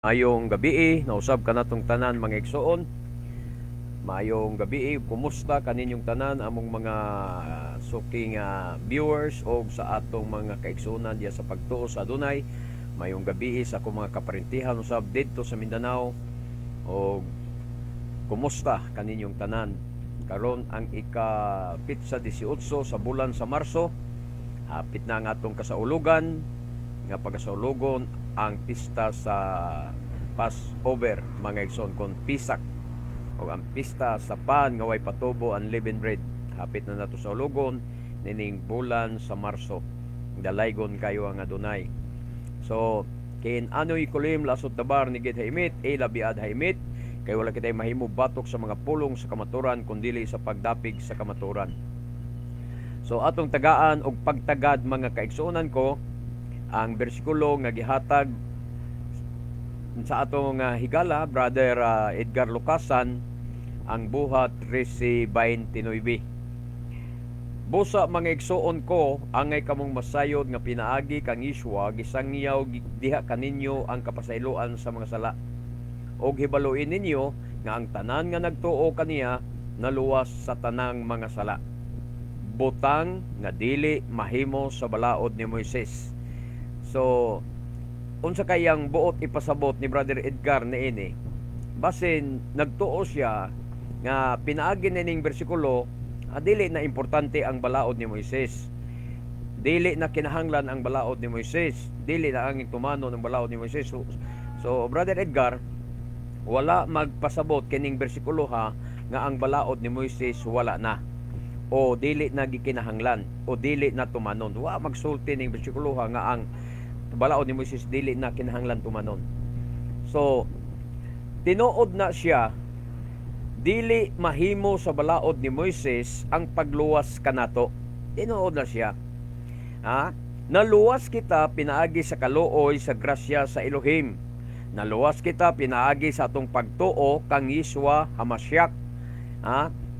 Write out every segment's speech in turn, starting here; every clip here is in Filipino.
Mayong gabi, nausab ka natong tanan mga igsoon. Mayong gabi, kumusta kaninyong tanan among mga suking viewers o sa atong mga kaigsunan diya sa pagtuo sa Dunay. Mayong gabi sa akong mga kaparintihan usab dito sa Mindanao. O kumusta kaninyong tanan? Karon ang ika-pitsa 18 sa bulan sa Marso. Hapit na ang atong kasaulugan nga pagasaulugon ang pista sa Passover mga igsoon kon Pisak o ang pista sa pan nga way patubo ang leavened bread. Hapit na nato sa ulugon nining bulan sa Marso. Dalaygon kayo ang adunay. So kin ano'y kulim lasod tabar ni gid haimit labiad haimit kay wala kitay mahimo batok sa mga pulong sa kamaturan kundili sa pagdapig sa kamaturan. So atong tagaan og pagtagad mga kaigsuonan ko ang bersikulo nga gihatag sa atong higala Brother Edgar Lucasan, ang buhat 13:29. Busa mga igsuon ko angay kamong masayod nga pinaagi kang iswa gisangyaw diha kaninyo ang kapasayloan sa mga sala og hibaluin ninyo nga ang tanan nga nagtuo kaniya naluwas sa tanang mga sala, butang nga dili mahimo sa balaod ni Moises. So, unsa kayang buot ipasabot ni Brother Edgar niini? Basin nagtuo siya nga pinaagi nining bersikulo, dili na importante ang balaod ni Moises. Dili na kinahanglan ang balaod ni Moises. Dili na ang tumano ng balaod ni Moises. So Brother Edgar, wala magpasabot kining bersikulo nga ang balaod ni Moises wala na o dili na gikinahanglan o dili na tumanon. Wa magsulti ning bersikulo nga ang balaod ni Moises dili na kinahanglan tumanon. So tinuod na siya dili mahimo sa balaod ni Moises ang pagluwas kanato. Tinuod na siya. Naluwas kita pinaagi sa kaluoy sa grasya sa Elohim. Naluwas kita pinaagi sa atong pagtuo kang Yeshua HaMashiach.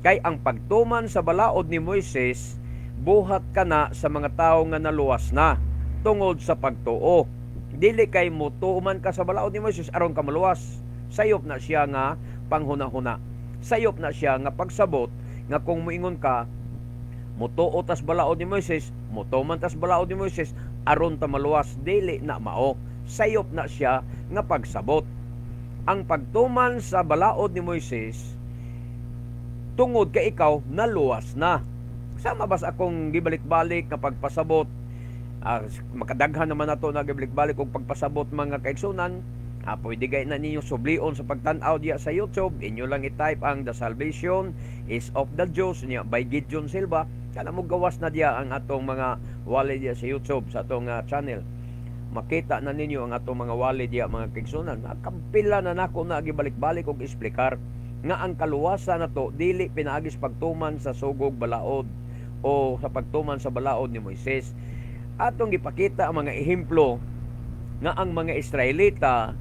Kay ang pagtuman sa balaod ni Moises buhat kana sa mga tawo nga naluwas na tungod sa pagtuo. Dili kay mutuman ka sa balaod ni Moises aron ka maluwas. Sayop na siya nga panghuna-huna. Sayop na siya nga pagsabot nga kung moingon ka mutuo tas balaod ni Moises, mutuman tas balaod ni Moises aron ta maluwas, dili na mao. Sayop na siya nga pagsabot. Ang pagtuman sa balaod ni Moises tungod kay ikaw naluwas na. Sama bas akong gibalik-balik nga pagpasabot. Makadaghan naman nato na gibalik-balik og pagpasabot mga kaigsunan. Pwede gay na ninyo sublion sa pagtan-aw diya sa YouTube. Inyo lang i-type ang The Salvation is of the Jews niya by Gideon Silva. Kana mo gawas na diya ang atong mga wali diya sa YouTube sa atong channel. Makita na ninyo ang atong mga wali diya mga kaigsunan. Kampila na nako na gibalik-balik og explicar nga ang kaluwasan nato dili pinaagis pagtuman sa sugog balaod o sa pagtuman sa balaod ni Moises. Atong gipakita ang mga ehemplo nga ang mga Israelita,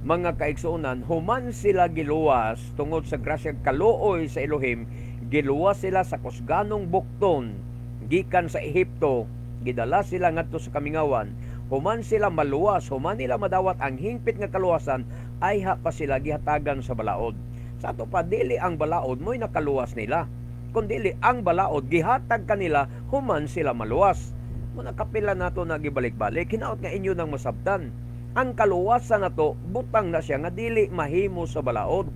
mga kaigsuonan, human sila giluwas tungod sa grasya kaluoy sa Elohim, giluwas sila sa kusganong bukton gikan sa Ehipto, gidala sila ngadto sa kamingawan. Human sila maluwas, human nila madawat ang hingpit nga kaluwasan, ay pa sila gihatagan sa balaod. Sa ato pa dili ang balaod mo'y nakaluwas nila, kundi ang balaod gihatag kanila human sila maluwas. Muna kapila nato na gibalik-balik, hinaot nga inyo nang masabtan. Ang kaluwasan nato butang na siya nga dili mahimo sa balaod.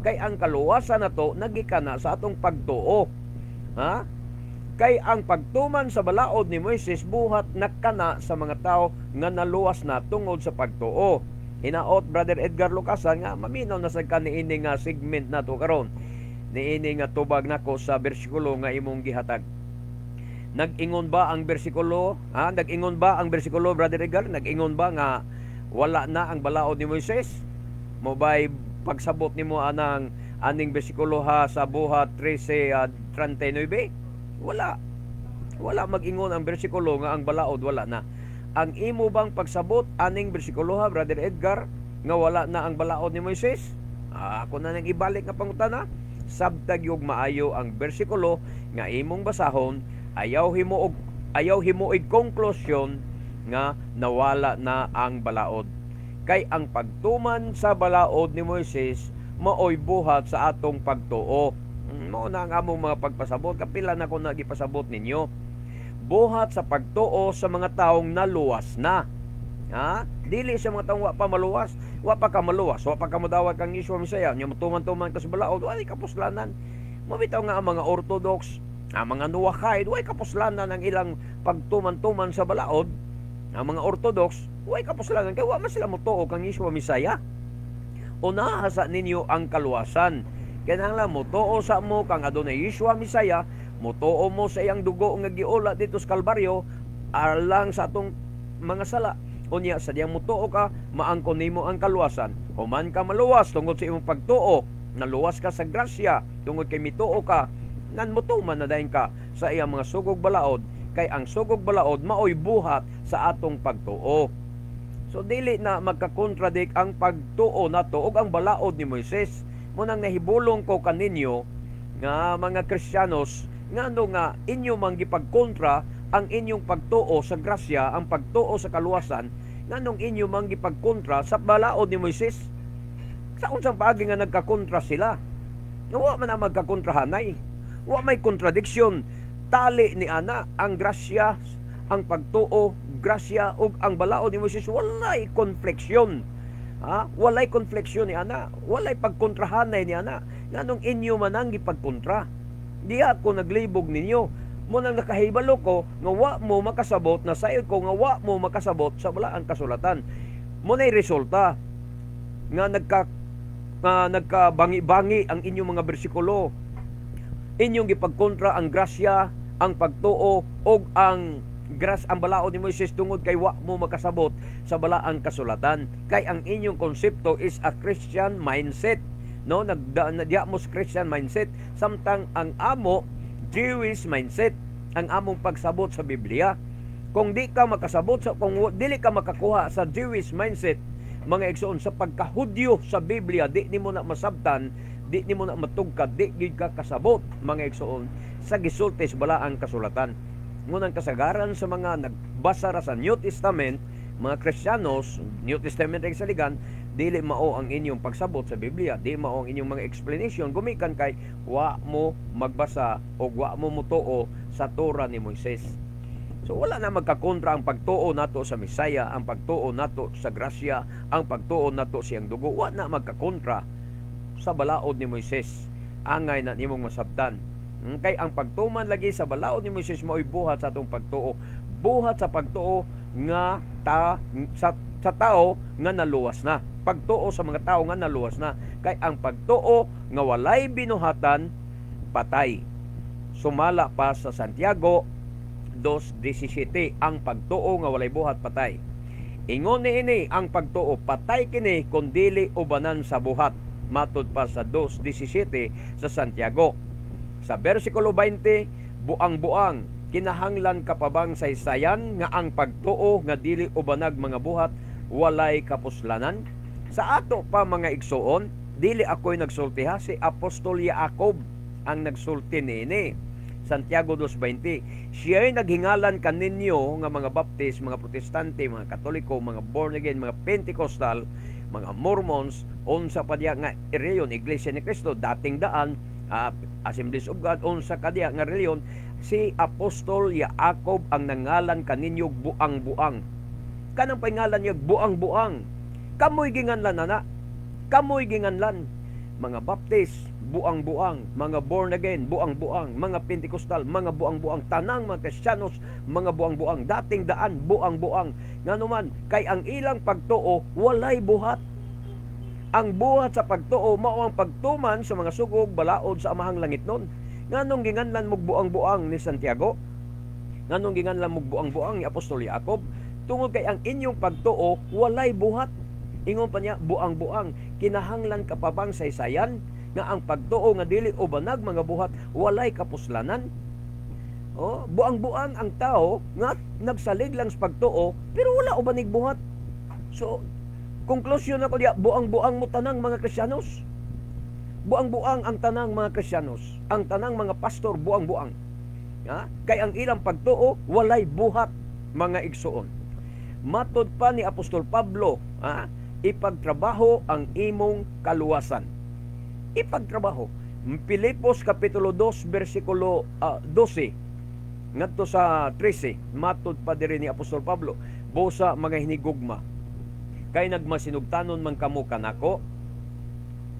Kay ang kaluwasan nato nagikana sa atong pagtuo. Kay ang pagtuman sa balaod ni Moises buhat nakana sa mga tao nga naluwas na tungod sa pagtuo. Hinaot Brother Edgar Lucasan nga maminaw na sa kaniini nga segment nato karon. Niini nga tubag nako sa bersikulo nga imong gihatag. Nag-ingon ba ang bersikulo? Nag-ingon ba ang bersikulo, Brother Edgar? Nag-ingon ba nga wala na ang balaod ni Moises? Mo ba'y pagsabot nimo anang aning bersikulo sa buhat 13:39? Wala. Wala mag-ingon ang bersikulo nga ang balaod wala na. Ang imo bang pagsabot aning bersikulo Brother Edgar, nga wala na ang balaod ni Moises? Ako na nang ibalik nga pangutana. Sabtag yung maayo ang bersikulo nga imong basahon, ayaw himo og konklusyon nga nawala na ang balaod. kay ang pagtuman sa balaod ni Moises maoy buhat sa atong pagtuo. Mao na ang among mga pagpasabot, kapila na ko nagipasabot ninyo. Buhat sa pagtuo sa mga taong naluwas na. Dili sa mga taong wa pa maluwas, wa pa ka maluwas, wa pa ka madawat kang Yeshua Misaya, nya tuman-tuman ka sa balaod, wala kapuslanan. Mabitaw nga ang mga Orthodox, ang mga Nuwakay, wala kapuslanan ang ilang pagtuman-tuman sa balaod. Ang mga Orthodox, wala kapuslanan kay wa man sila motuo kang Yeshua Misaya. Unaha sa ninyo ang kaluwasan. Kinahanglan motuo sa mo kang adunay Yeshua Misaya, motuo mo sa iyang dugo nga giula dito sa Kalbaryo alang sa atong mga sala. Unya sa diyang mutuo ka, maangkon nimo ang kaluwasan. Human ka maluwas tungod sa imong pagtuo, naluwas ka sa grasya tungod kay mituo ka, nan mutuman na dayon ka sa iyang mga sugog balaod, kay ang sugog balaod maoy buhat sa atong pagtuo. So dili na magka-contradict ang pagtuo nato ug ang balaod ni Moises. Munang nahibulong ko kaninyo nga mga Kristiyanos ngano nga inyo manggipagkontra ang inyong pagtuo sa grasya, ang pagtuo sa kaluwasan, nganong inyo manggipagkontra sa balaod ni Moises. Sa unsang paagi nga nagkakontra sila? Wa man ang magkakontrahanay. Wa may kontradiksyon. Tali ni ana ang grasya, ang pagtuo, grasya ug ang balaod ni Moises, walay konfleksyon. Walay konfleksyon ni ana, walay pagkontrahanay ni ana. Nganong inyo man ang gipagkontra? Di ako naglibog ninyo. Munang nakahibalo ko nga wa mo makasabot, na sayod ko nga wa mo makasabot sa balaang kasulatan. Muna'y resulta nga nagkabangi-bangi ang inyong mga bersikulo. Inyong gipagkontra ang grasya, ang pagtuo og ang balaod ni Moises tungod kay wa mo makasabot sa balaang kasulatan. Kay ang inyong konsepto is a Christian mindset. No, nagdiamos Christian mindset, samtang ang amo Jewish mindset ang among pagsabot sa Biblia. Kung di ka makasabot kung dili ka makakuha sa Jewish mindset, mga igsoon, sa pagkahudyo sa Biblia, di nimo na masabtan, di nimo na matugkad, di gid ka kasabot, mga igsoon, sa gisulti sa balaang kasulatan. Ngunang kasagaran sa mga nagbasa ra sa New Testament, mga Kristiyanos, New Testament ang saligan, dili mao ang inyong pagsabot sa Biblia, di mao ang inyong mga explanation, gumikan kay wa mo magbasa o wa mo mutuo sa Torah ni Moises. So wala na magkakontra ang pagtuo nato sa Misaya, ang pagtuo nato sa grasya, ang pagtuo nato siyang dugo, wala na magkakontra sa balaod ni Moises. Angay na nimong masabtan. Kay ang pagtuman lagi sa balaod ni Moises mao'y buhat sa atong pagtuo, buhat sa pagtuo nga sa tao nga naluwas na, pagtuo sa mga tao nga naluwas na. Kay ang pagtuo nga walay binuhatan, patay. Sumala pa sa Santiago 2:17, ang pagtuo nga walay buhat, patay. Ingon niini ang pagtuo, patay kini kun dili ubanan sa buhat. Matud pa sa 2:17 sa Santiago. Sa versikulo 20, buang-buang, kinahanglan kapabang saysayan nga ang pagtuo nga dili ubanag mga buhat walay kapuslanan. Sa ato pa mga igsoon, dili ako'y nagsulti, si Apostol Jacob ang nagsulti niini. Santiago 2:20, siya'y naghingalan kaninyo nga mga Baptist, mga Protestante, mga Katoliko, mga born again, mga Pentecostal, mga Mormons, unsa pa diya nga reliyon, Iglesia ni Cristo, dating daan, Assemblies of God, unsa ka diya nga reliyon, si Apostol Jacob ang nangalan kaninyo buang-buang. Kanang pangalan niya buang-buang. Kamoy ginganlan na. Kamoy ginganlan. Mga Baptist, buang-buang. Mga born again, buang-buang. Mga Pentecostal, mga buang-buang. Tanang mga Kristiyanos, mga buang-buang. Dating daan, buang-buang. Nganuman, kay ang ilang pagtuo, walay buhat. Ang buhat sa pagtuo, mao ang pagtuman sa mga sugog, balaod sa amahang langit nun. Nganong ginganlan mo buang-buang ni Santiago? Nganong ginganlan mo buang-buang ni Apostol Jacob? Tungod kay ang inyong pagtuo, walay buhat. Ingon pa niya, buang-buang, kinahanglan kapabang saysayan nga ang pagtuo nga dili ubanag mga buhat walay kapuslanan. Buang-buang ang tao nga nagsalig lang sa pagtuo pero wala ubanig buhat. So, konklusyon ako diya, buang-buang mo tanang mga Kristiyanos. Buang-buang ang tanang mga Kristiyanos. Ang tanang mga pastor, buang-buang. Kay ang ilang pagtuo, walay buhat, mga igsoon. Matod pa ni Apostol Pablo, ipagtrabaho ang imong kaluwasan. Ipagtrabaho. Pilipos Kapitulo 2, versikulo 12, ngadto sa 13, matod pa diri ni Apostol Pablo, busa mga hinigugma, kay nagmasinugtanon man kamo kanako,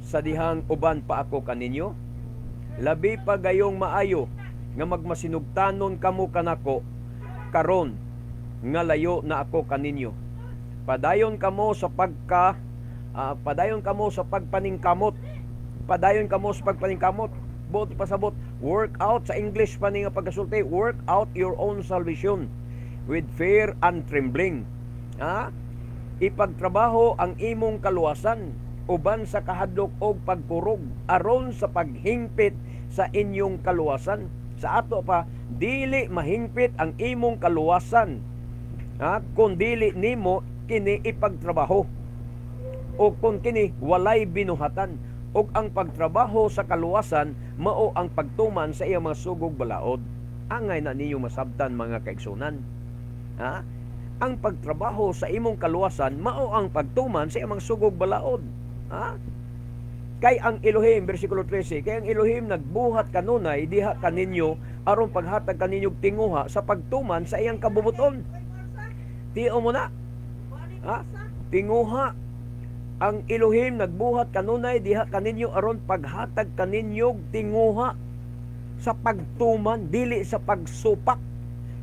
sa dihang uban pa ako kaninyo, labi pa gayong maayo nga magmasinugtanon kamo kanako karon nga layo na ako kaninyo. Padayon kamo sa pagpaningkamot. Padayon kamo sa pagpaningkamot. Buot pasabot, work out sa English pa ni nga pagkasulti, work out your own salvation with fear and trembling. Ipagtrabaho ang imong kaluwasan uban sa kahadlok og pagkurog aron sa paghingpit sa inyong kaluwasan. Sa ato pa, dili mahingpit ang imong kaluwasan kung dili nimo kini ipagtrabaho, o kung kini walay binuhatan. Og ang pagtrabaho sa kaluwasan mao ang pagtuman sa iyang mga sugog balaod. Angay na ninyo masabtan mga kaigsunan. Ang pagtrabaho sa imong kaluwasan mao ang pagtuman sa iyang mga sugog balaod. Kay ang Elohim, versikulo 13, kay ang Elohim nagbuhat kanunay diha kaninyo aron paghatag kaninyo tinguha sa pagtuman sa iyang kabubuton. Tiyo mo na. Tinguha. Ang Elohim nagbuhat kanunay diha kaninyo aron paghatag kaninyo tinguha sa pagtuman, dili sa pagsupak,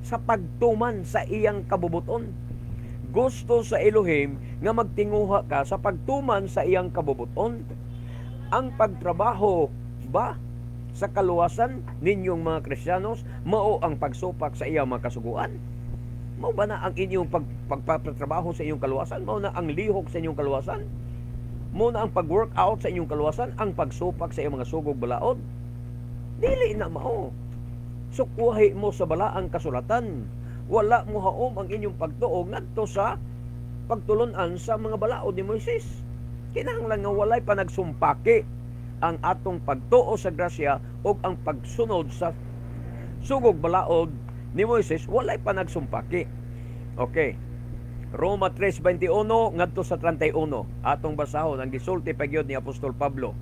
sa pagtuman sa iyang kabubuton. Gusto sa Elohim nga magtinguha ka sa pagtuman sa iyang kabubuton. Ang pagtrabaho ba sa kaluwasan ninyong mga Kristiyanos mao ang pagsupak sa iyang mga kasuguan? Mao ba na ang inyong pagpapatrabaho sa inyong kaluwasan? Mao na ang lihok sa inyong kaluwasan? Mao na ang pag-workout sa inyong kaluwasan? Ang pagsupak sa iyong mga sugog balaod? Dili na mao. Sukwahi mo sa balaang kasulatan. Wala mo haom ang inyong pagtuo ngadto sa pagtulunan sa mga balaod ni Moises. Kinahanglan nga walay pa nagsumpaki ang atong pagtuo sa grasya o ang pagsunod sa sugog balaod ni Moises, walay pa nagsumpaki. Okay. Roma 3:21 ngadto sa 31. Atong basahon ang gisulti pa gyud ni Apostol Pablo.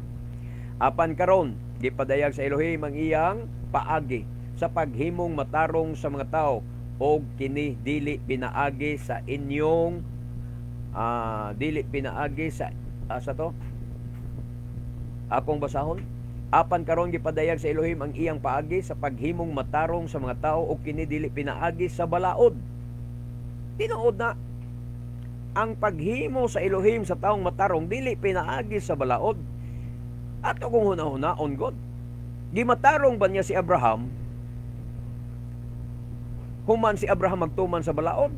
Apan karon gipadayag sa Elohim ang iyang paagi sa paghimong matarong sa mga tao, o kini dili pinaagi sa inyong dili pinaagi sa akong basahon. Apan karon gipadayag sa Elohim ang iyang paagi sa paghimong matarong sa mga tao, o kini dili pinaagi sa balaod. Tinuod na ang paghimo sa Elohim sa taong matarong dili pinaagi sa balaod. Ato kung hunahuna-on God, gimatarong ba niya si Abraham human si Abraham magtuman sa balaod,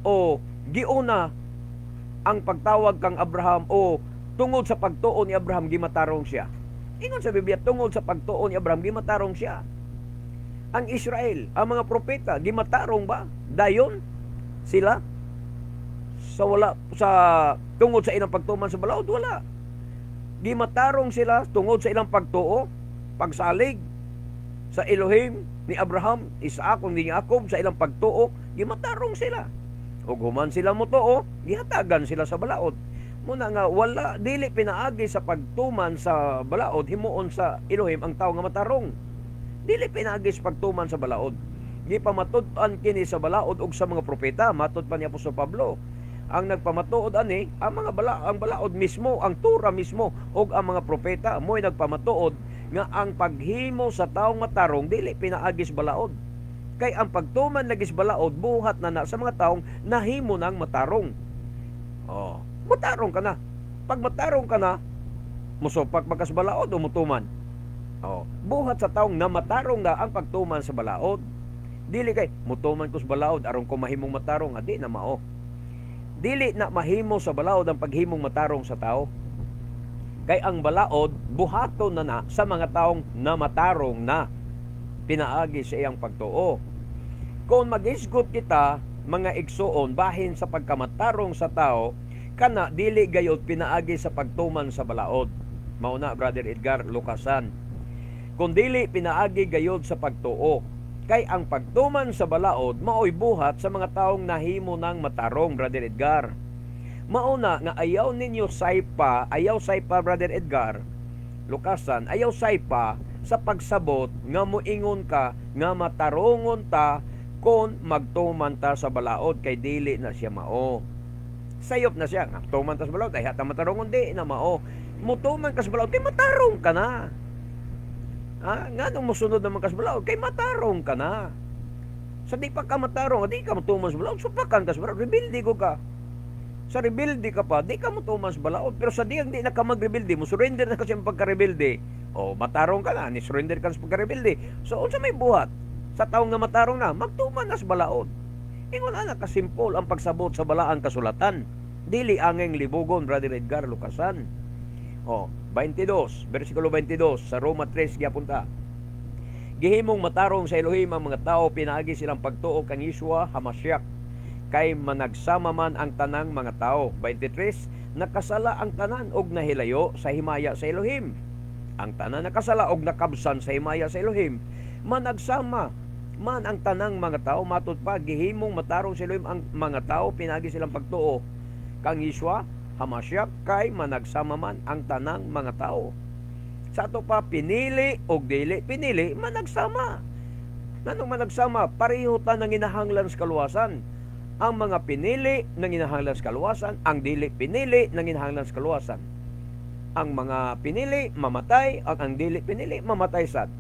o giuna ang pagtawag kang Abraham, o tungod sa pagtuo ni Abraham gimatarong siya? Ingon sa Biblia, tungod sa pagtuo ni Abraham gimatarong siya. Ang Israel, ang mga propeta, gimatarong ba dayon sila tungod sa ilang pagtuman sa balaod? Wala. Gimatarong sila tungod sa ilang pagtuo, pagsalig sa Elohim ni Abraham, Isaac ug ni Jacob, sa ilang pagtuo, gimatarong sila. Ug human sila motuo, gihatagan sila sa balaod. Muna nga wala, dili pinaagi sa pagtuman sa balaod himuon sa Elohim ang tao nga matarong. Dili pinaagi sa pagtuman sa balaod. Gipamatud-an kini sa balaod ug sa mga propeta, matud pa ni Apostol Pablo. Ang nagpamatuod ani ang balaod mismo, ang Tura mismo, ug ang mga propeta mo'y nagpamatuod nga ang paghimo sa taong matarong dili pinaagis balaod. Kay ang pagtuman lagis balaod buhat na sa mga taong nahimo nang matarong. Matarong ka na. Pag matarong ka na, musupak bakas balaod o mutuman. Buhat sa taong namatarong na ang pagtuman sa balaod. Dili kay mutuman ko sa balaod aron ko mahimong matarong, di na mao. Dili na mahimo sa balaod ang paghimong matarong sa tao. Kay ang balaod buhaton na sa mga taong namatarong na pinaagi sa iyang pagtuo. Kung mag-isgot kita mga igsuon bahin sa pagkamatarong sa tao, kana dili gayud pinaagi sa pagtuman sa balaod. Mauna Brother Edgar Lucasan. Kung dili pinaagi gayud sa pagtuo, kay ang pagtuman sa balaod maoy buhat sa mga taong nahimo ng matarong, Brother Edgar. Mauna nga ayaw ninyo saypa Brother Edgar Lukasan, ayaw saypa sa pagsabot nga moingon ka nga matarongon ta kon magtuman ta sa balaod kay dili na siya mao. Sayop na siya nga tuman ta sa balaod ay hata matarongon di na mao. Mutuman ka sa balaod kay matarong ka na. Nga nung musunod naman ka sa balaod kay matarong ka na. Sa di pa ka matarong, di ka mutuman sa balaod, supakan ka sa balaod, rebildi ko ka. Sa rebelde ka pa, di ka mo tumas balaod. Pero sa diyang di na ka mag-rebelde, mo surrender na kasi ang pagka-rebelde. O, matarong ka na, ni surrender ka sa pagka-rebelde. So, sa may buhat, sa taong nga matarong na, magtuman na sa balaod. Ingon na kasimpol ang pagsabot sa balaang kasulatan. Dili angeng libugon, Brother Edgar Lukasan. O, 22, versikulo 22, sa Roma 3, giapunta. Gihimong matarong sa Elohim ang mga tao, pinaagi silang pagtuo kang Yeshua Hamashiach. Kay managsama man ang tanang mga tao. 23, nakasala ang tanan og nahilayo sa himaya sa Elohim. Ang tanan nakasala og nakabsan sa himaya sa Elohim. Managsama man ang tanang mga tao, matud pa gihimong matarong sa Elohim ang mga tao, pinagi silang pagtuo kang Yeshua Hamashiach, kay managsama man ang tanang mga tao. Sa ato pa pinili og dili pinili, managsama. Nanong managsama, pareho ta nang inahanglan sa kaluwasan. Ang mga pinili nang inahanglan sa kaluwasan, ang dili pinili nang inahanglan sa kaluwasan. Ang mga pinili mamatay, ang dili pinili mamatay sad.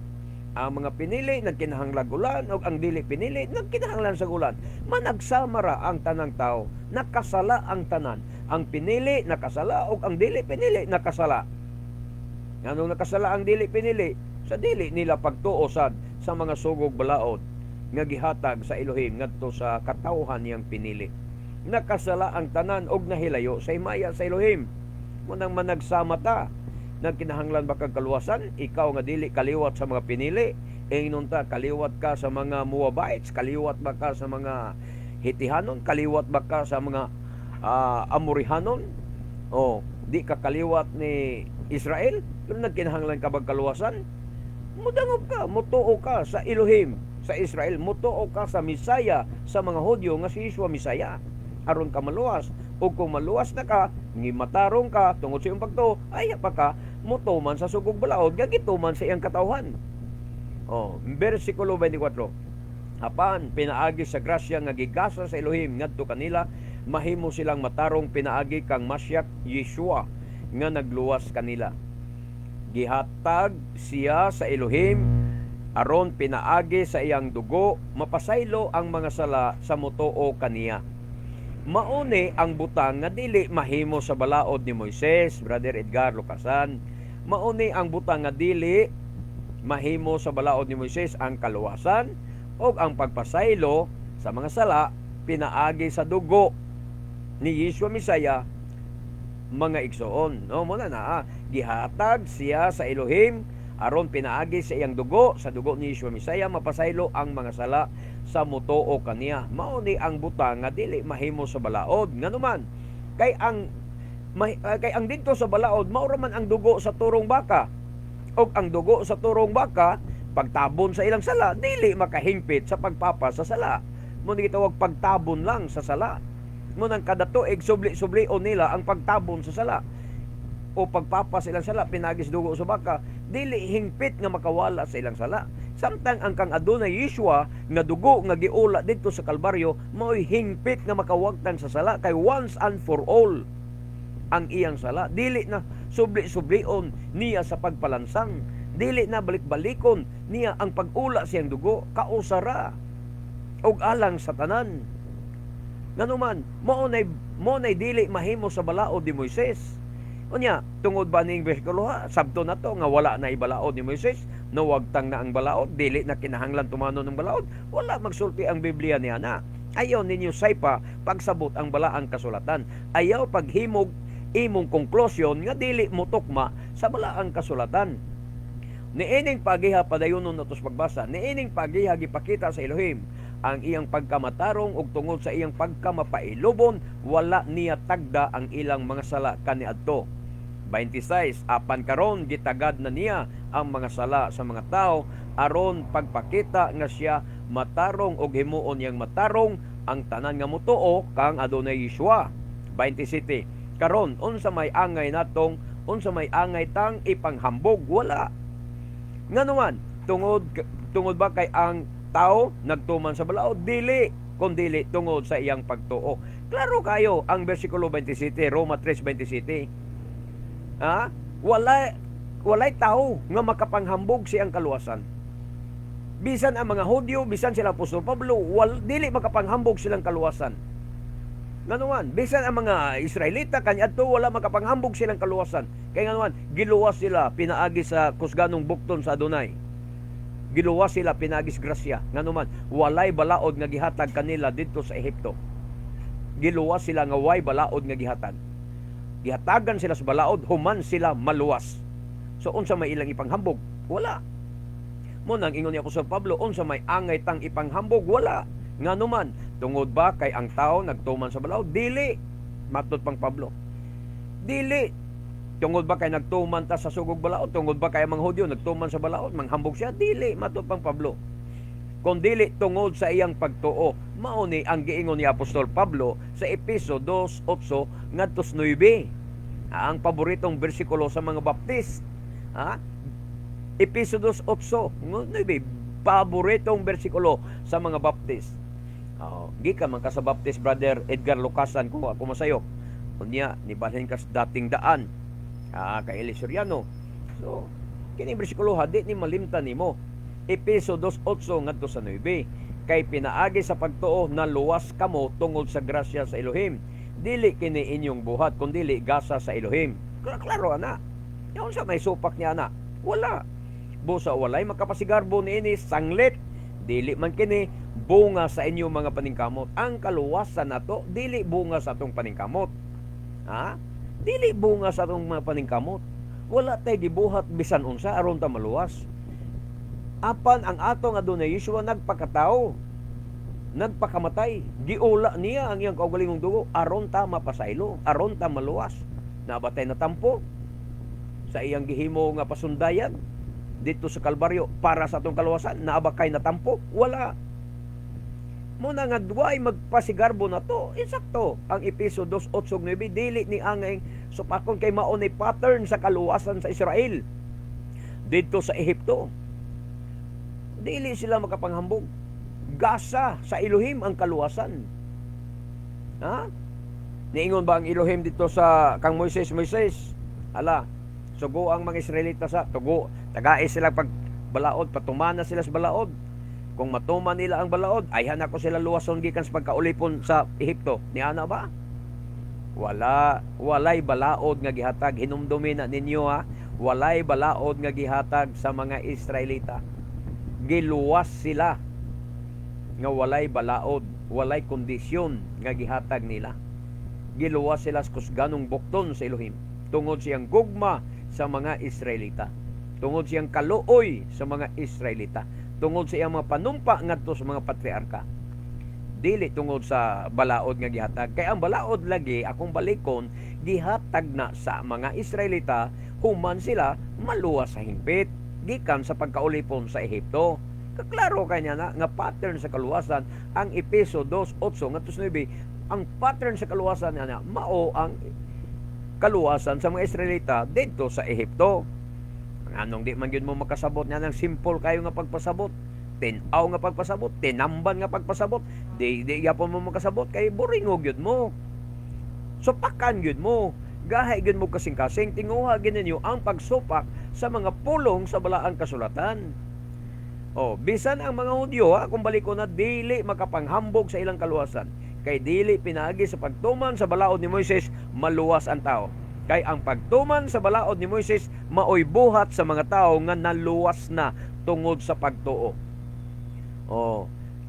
Ang mga pinili nagkinahanglan gulan, o ang dili pinili nagkinahanglan sa gulan. Managsama ra ang tanang tao, nakasala ang tanan. Ang pinili nakasala, o ang dili pinili nakasala. Anong nakasala ang dili pinili? Sa dili nila pagtuo sad sa mga sugog balaod nga gihatag sa Elohim ngadto sa katawhan niyang pinili. Nakasala ang tanan og nahilayo sa himaya sa Elohim. Munang managsama ta, nagkinahanglan ba kag kaluwasan? Ikaw nga dili kaliwat sa mga pinili, ingnon ta kaliwat ka sa mga Moabites, kaliwat ba ka sa mga Hitihanon, kaliwat ba ka sa mga Amorihanon? O di ka kaliwat ni Israel? Pero nagkinahanglan ka ba kaluwasan? Mudangob ka, mutuo ka sa Elohim sa Israel, mutuo ka sa Misaya sa mga Hudyo nga si Yeshua Misaya aron ka maluwas. O kung maluwas na ka, matarong ka tungod sa iyong pagtuo, ay pa ka mutuman sa sugog balaod gagituman sa iyang katawhan. Versikulo 24, apan pinaagi sa grasya nga gigasa sa Elohim ngadto kanila, mahimo silang matarong pinaagi kang Mashiach Yeshua nga nagluwas kanila. Gihatag siya sa Elohim aron pinaagi sa iyang dugo, mapasaylo ang mga sala sa mutuo kaniya. Mauni ang butang nga dili mahimo sa balaod ni Moises, Brother Edgar Lukasan. Mauni ang butang nga dili mahimo sa balaod ni Moises, ang kaluwasan o ang pagpasaylo sa mga sala, pinaagi sa dugo ni Yeshua Misaya, mga igsoon. Muna na, gihatag siya sa Elohim aron pinaagi sa iyang dugo, sa dugo ni Yeshua Misaya, mapasaylo ang mga sala sa mutuo kaniya. Mauni ang butang nga dili mahimo sa balaod. Nganuman, kay ang dito sa balaod, maura man ang dugo sa turong baka. O ang dugo sa turong baka, pagtabon sa ilang sala, dili makahingpit sa pagpapa sa sala. Muna gitawag pagtabon lang sa sala. Munang kada tuig subli-sublion nila ang pagtabon sa sala o pagpapa sa ilang sala, pinagis dugo sa baka, dili hingpit nga makawala sa ilang sala. Samtang ang kang adunay Yeshua nga dugo nga giula dito sa Kalbaryo, mao'y hingpit nga makawagtan sa sala, kay once and for all ang iyang sala. Dili na subli-sublion niya sa pagpalansang, dili na balik-balikon niya ang pag-ula siyang dugo, kausara og alang sa tanan. Nganuman, mo nay dili mahimo sa balaod ni Moises. Unya, tungod ba ning bersikulo sabto na to nga wala na ibalaod ni Moises, nawagtang na ang balaod, dili na kinahanglan tumano ng balaod, wala magsulti ang Biblia niya na. Ayaw ninyo saypa pagsabot ang balaang kasulatan. Ayaw paghimog imong konklusyon nga dili mo tukma sa balaang kasulatan. Niining pagiha padayonon natos pagbasa, niining pagiha gipakita sa Elohim ang iyang pagkamatarong ug tungod sa iyang pagkamapailubon, wala niya tagda ang ilang mga sala kaniadto. 26, apan karon gitagad na niya ang mga sala sa mga tao aron pagpakita nga siya matarong og himuon yang matarong ang tanan nga mutuo kang adunay Yeshua. 27. Karon unsa may angay natong unsa may angay tang ipanghambog? Wala. Nganuman tungod ba kay ang tao nagtuman sa balaod? Dili, kundi tungod sa iyang pagtuo. Klaro kayo ang bersikulo 27, Roma 3:27. Walay tao nga makapanghambog siyang kaluwasan. Bisan ang mga Hudyo, bisan sila Apostol Pablo, dili makapanghambog silang kaluwasan. Nganuman, bisan ang mga Israelita kaniadto wala makapanghambog silang kaluwasan. Kay nganuman, giluwas sila pinaagi sa kusganong bukton sa Adonai. Giluwas sila pinagis grasya. Nganuman, walay balaod nga gihatag kanila didto sa Ehipto. Giluwas sila nga way balaod nga gihatag. Gihatagan sila sa balaod, human sila maluwas. So unsa may ilang ipanghambog? Wala. Mo nang ingon ni Apostol Pablo, unsa may angay tang ipanghambog? Wala. Nganuman, tungod ba kay ang tao nagtuman sa balaod? Dili. Matud pang Pablo. Dili. Tungod ba kay nagtuman ta sa sugog balaod? Tungod ba kay mga Hudyo nagtuman sa balaod? Manghambog siya? Dili. Matud pang Pablo. Kung dili tungod sa iyang pagtuo, mao ni ang giingon ni Apostol Pablo sa Efeso 2:8 ngadto 9. Ang paboritong bersikulo sa mga Baptist. Efeso 2:8 9, paboritong bersikulo sa mga Baptist. Gikan man ka sa Baptist, Brother Edgar Lucasan, kung ako masayok. Unya, nibalhin ka sa dating daan. Kay Eli Soriano. So, kini bersikulo di ni malimtan nimo. Efeso 2:8 ngadto sa 9. Kay pinaagi sa pagtuo na luwas kamo tungod sa grasya sa Elohim. Dili kini inyong buhat, kundi gasa sa Elohim. Klaro ana. Yaon sa may supak niya ana. Wala. Busa walay makapasigarbo niini sanglit. Dili man kini bunga sa inyong mga paningkamot. Ang kaluwasan nato dili bunga sa atong paningkamot. Dili bunga sa atong mga paningkamot. Wala tay gibuhat bisan unsa aron ta maluwas. Apan ang atong Adonai Yeshua nagpakatao, nagpakamatay, giula niya ang iyang kaugalingong dugo aron ta mapasaylo, aron ta maluwas. Nabatay na tampo sa iyang gihimo nga pasundayan dito sa Kalbaryo para sa atong kaluwasan. Naabakay na tampo? Wala. Muna nga duway magpasigarbo na to, insakto ang Efeso 2:8-9 dili ni angay supakon kay mao ni pattern sa kaluwasan sa Israel dito sa Ehipto. Dili sila makapanghambog. Gasa sa Elohim ang kaluwasan. Niingon ba ang Elohim dito sa kang Moises? Ala, sugo ang mga Israelita sa tugo. Tagaay sila pag balaod, patumana sila sa balaod. Kung matuman nila ang balaod, ayhan ako sila luwason gikan sa pagkaulipon sa Ehipto. Ni ana ba? Walay balaod nga gihatag. Hinumdumi na ninyo walay balaod nga gihatag sa mga Israelita. Giluwas sila nga walay balaod, walay kondisyon nga gihatag nila. Giluwas sila sa kusganong bukton sa Elohim tungod siyang gugma sa mga Israelita, tungod siyang kaluoy sa mga Israelita, tungod sa iyang mga panumpa ngadto sa mga patriarka. Dili tungod sa balaod nga gihatag. Kay ang balaod lagi akong balikon gihatag na sa mga Israelita human sila maluwas sa hingpit gikan sa pagkaulipon sa Ehipto. Kaklaro kanya na nga pattern sa kaluwasan ang Efeso 2:8 ngadto 9. Ang pattern sa kaluwasan niya mao ang kaluwasan sa mga Israelita dito sa Ehipto. Anong di man gyud mo makasabot niya ng simple kayo nga pagpasabot, tinaw nga pagpasabot, tinamban nga pagpasabot, di yapon mo makasabot kay boringog gyud mo. Supakan gyud mo. Gahay gyud mo kasing-kasing, tinguha gyud ninyo ang pagsupak sa mga pulong sa balaang kasulatan. Bisan ang mga Hudyo, kung balik ko na, dili makapanghambog sa ilang kaluwasan. Kay dili pinaagi sa pagtuman sa balaod ni Moises, maluwas ang tao. Kay ang pagtuman sa balaod ni Moises, maoy buhat sa mga tao nga naluwas na tungod sa pagtuo.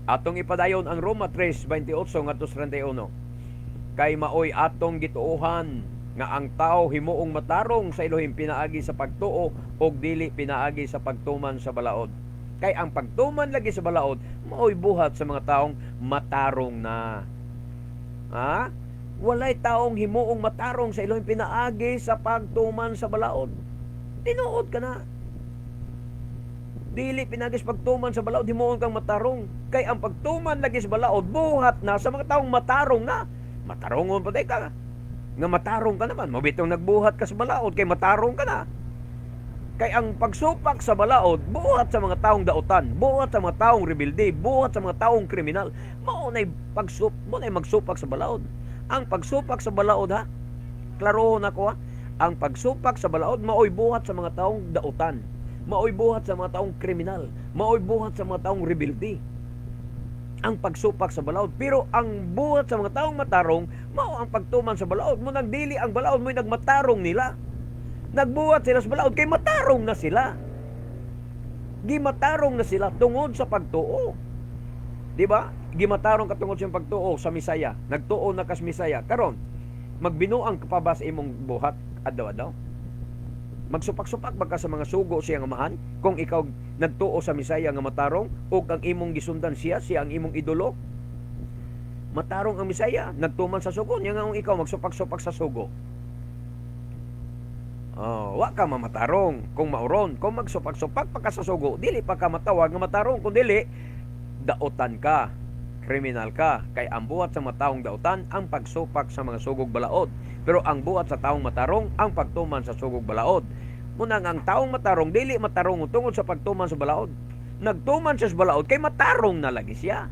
Atong ipadayon ang Roma 3:28 ngadto 31. Kay maoy atong gituohan nga ang tao himuong matarong sa Elohim pinaagi sa pagtuo og dili pinaagi sa pagtuman sa balaod. Kay ang pagtuman lagi sa balaod maoy buhat sa mga taong matarong na. Walay taong himuong matarong sa Elohim pinaagi sa pagtuman sa balaod. Tinuod ka na. Dili pinagi sa pagtuman sa balaod himuon kang matarong. Kay ang pagtuman lagi sa balaod buhat na sa mga taong matarong na. Matarongon pa ka. nga matarong ka naman, mabitong nagbuhat ka sa balaod kay matarong ka na. Kay ang pagsupak sa balaod, buhat sa mga taong dautan, buhat sa mga taong rebelde, buhat sa mga taong kriminal. Mao nay magsupak sa balaod. Ang pagsupak sa balaod, ha, klarohon ako, ha, ang pagsupak sa balaod maoy buhat sa mga taong dautan, maoy buhat sa mga taong kriminal, maoy buhat sa mga taong rebelde. Ang pagsupak sa balaod, pero ang buhat sa mga taong matarong mao ang pagtuman sa balaod. Mo nagdili ang balaod, mo nagmatarong nila. Nagbuhat sila sa balaod kay matarong na sila. Gimatarong na sila tungod sa pagtuo. Di ba? Gimatarong ka tungod sa pagtuo sa Misaya. Nagtuo na kas Misaya. Karon, magbinuang ka pa ba sa imong buhat adlaw-adlaw? Magsupak-supak ba ka sa mga sugo siyang amahan kung ikaw nagtuo sa Misaya nga matarong o ang imong gisundan siya ang imong idolo? Matarong ang Misaya, nagtuman sa sugo, niya nga ikaw magsupak-supak sa sugo. Wa ka mamatarong kung mauron. Kung magsupak-supak pa ka sa sugo, dili pa ka matawag nga matarong. Kung dili, daotan ka, kriminal ka. Kay ang buhat sa mga taong daotan, ang pagsupak sa mga sugog balaod. Pero ang buhat sa taong matarong, ang pagtuman sa sugog balaod. Muna nga ang taong matarong, dili matarong tungod sa pagtuman sa balaod. Nagtuman siya sa balaod, kay matarong na lagi siya.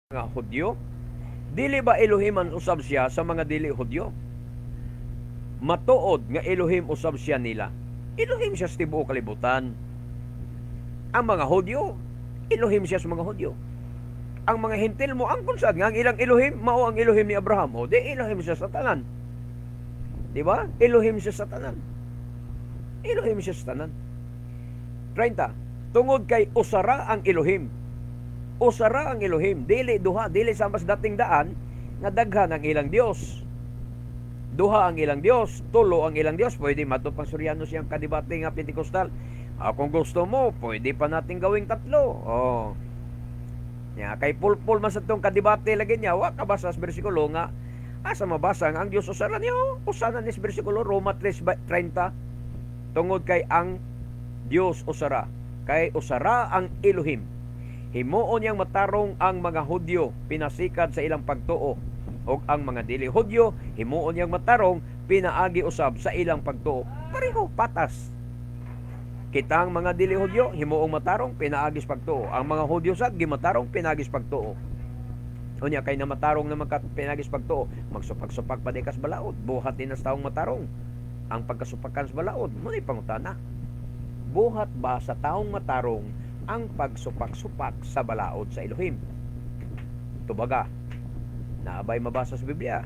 Mga Hudyo, dili ba Elohiman usab siya sa mga dili Hudyo? Matuod nga Elohim usab siya nila. Elohim siya sa tibuok kalibutan. Ang mga Hudyo, Elohim siya sa mga Hudyo. Ang mga Hentil mo ang sad nga ang ilang Elohim mao ang Elohim ni Abraham. O di Elohim siya sa tanan. Di ba? Elohim siya sa tanan. Elohim siya sa tanan. 30. Tungod kay usara ang Elohim. Usara ang Elohim, dili duha, dili sa mas dating daan nga daghan ang ilang Dios. Duha ang ilang Dios, tulo ang ilang Dios. Pwede matupang Suryano siyang kadibate nga Pentecostal. Kung gusto mo, pwede pa natin gawing tatlo. Kay pulpul man sa itong kadibate lagi niya, wa kabasa sa bersikulo nga asa mabasa nga ang Dios usara niyo. Usanan ni bersikulo Roma 3:30. Tungod kay ang Dios usara, kay usara ang Elohim. Himuon niyang matarong ang mga Hudyo pinasikad sa ilang pagtuo, o ang mga dili Hudyo himuon niyang matarong pinaagi usab sa ilang pagtuo. Pareho patas. Kitang mga dili Hudyo himuong matarong pinaagis pagtuo. Ang mga Hudyo sad gimatarong pinaagis pagtuo. Unya kay namatarong na pinagis pagtuo, magsupak-supak pa di kas balaod. Buhat din as taong matarong. Ang pagkasupakan sa balaod, mo ni pangutana. Buhat ba sa taong matarong ang pagsupak-supak sa balaod sa Elohim? Tubaga, naabay mabasa sa Biblia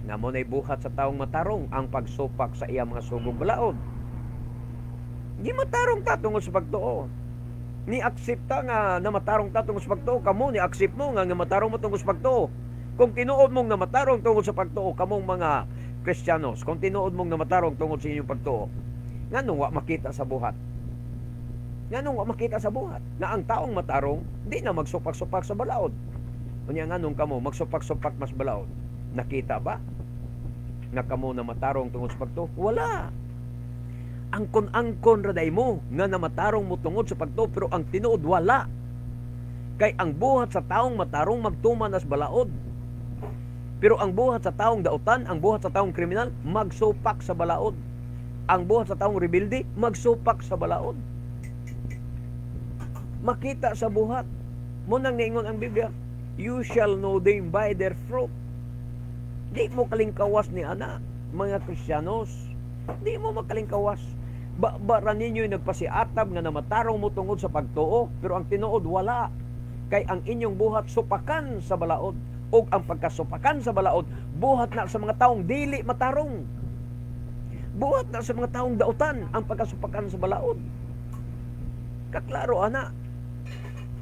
nga mo na'y buhat sa taong matarong ang pagsupak sa iyang mga sugong balaod. Di matarong ta tungod sa pagtuo. Ni aksepta nga namatarong ta tungod sa pagtuo, kamo ni accept mo nga matarong mo tungod sa pagtuo. Kung tinuod mong namatarong tungod sa pagtuo, kamong mga Kristiyanos, kung tinuod mong namatarong tungod sa inyong pagtuo, nganong wa makita sa buhat? Nganong wa makita sa buhat na ang taong matarong di na magsupak-supak sa balaod? Unya nganong kamo magsupak-supak mas balaod? Nakita ba nga kamo na matarong tungod sa pagtuo? Wala. Angkon-angkon raday mo nga namatarong mo tungod sa pagtuo, pero ang tinuod wala. Kay ang buhat sa taong matarong magtuman as balaod. Pero ang buhat sa taong dautan, ang buhat sa taong kriminal, magsupak sa balaod. Ang buhat sa taong rebelde, magsupak sa balaod. Makita sa buhat. Munang niingon ang Biblia, you shall know them by their fruit. Di mo kalingkawas ni ana, mga Kristiyanos. Di mo makalingkawas. Bara ninyo nagpasiatab nga namatarong mo tungod sa pagtuo, pero ang tinuod wala. Kay ang inyong buhat supakan sa balaod. O ang pagkasupakan sa balaod, buhat na sa mga taong dili matarong. Buhat na sa mga taong dautan ang pagkasupakan sa balaod. Kaklaro ana.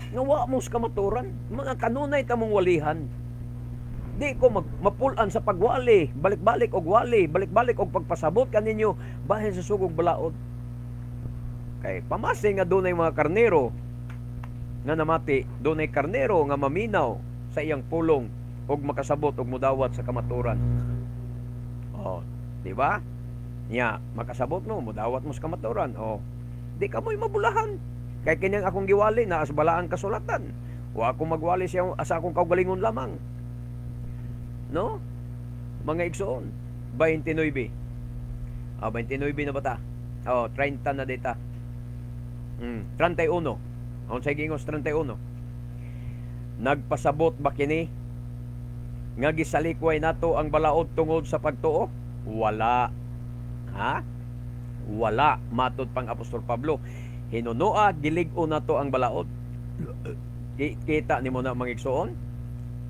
Nga wa mo sa kamaturan, mga kanunay tamong walihan. Di ko mapulan sa pagwali, balik-balik og wali, balik-balik og pagpasabot kaninyo bahin sa sugog balaod. Kay pamasi nga dunay mga karnero nga namati dunay karnero nga maminaw sa iyang pulong ug makasabot og mudawat sa kamaturan. Oh, di ba? Nya makasabot mo mudawat mo sa kamaturan. Oh, di ka mo'y mabulahan. Kay kining akong giwali na as balaan kasulatan. Wa akong magwali siya asa akong kaugalingon lamang. No? Mga igsoon, 29. 29 na bata. 30 na data. 31. Ang sa gingos 31. Nagpasabot ba kini nga gisalikway nato ang balaod tungod sa pagtuo? Wala. Ha? Wala, matud pang Apostol Pablo. Hinunoa gilig-o nato ang balaod. Kita nimo na mga igsoon?